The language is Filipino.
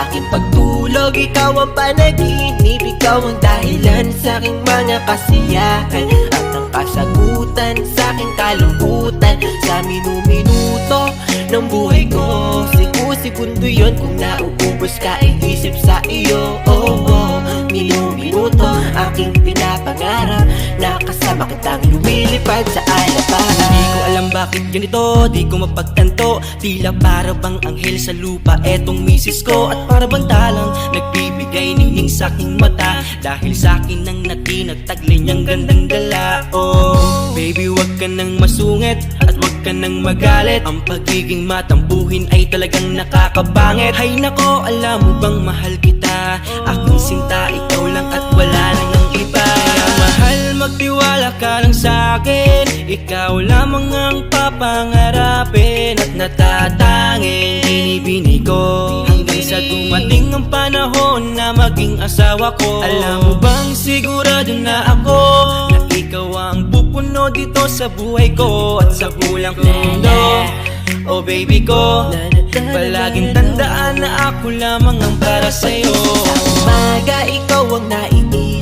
aking pagtulog, ikaw ang panaginip, ikaw ang dahilan sa aking mga kasiyahan, at ang kasagutan sa aking kalungkutan. Sa minu-minuto ng buhay ko, segundo yun kung nauubos ka isip sa iyo. Minu-minuto aking pinapangarap na kasama kitang lumilipad sa alapahan. Di ko alam bakit ganito, di ko mapagtanto. Tila para bang anghel sa lupa etong misis ko, at para bang talang nagbibigay ningning sa aking mata, dahil sa akin nang natinagtaglay niyang gandang dala. Oh baby, wag ka nang masungit at wag ka nang magalit. Ang pagiging matampuhin ay talagang nakakabangit. Hay nako, alam mo bang mahal kita, aking sinta, ikaw lang at wala nang ang iba. Kaya mahal, magtiwala ka lang sa'kin, ikaw lamang ang papangarapin at natatanging binibini ko, hanggang sa dumating ang panahon na maging asawa ko. Alam mo bang sigurado na ako na ikaw ang pupuno dito sa buhay ko at sa bulang mundo. Oh baby ko, palaging tandaan na ako lamang ang para sa'yo. Sa umaga, ikaw ang naiisip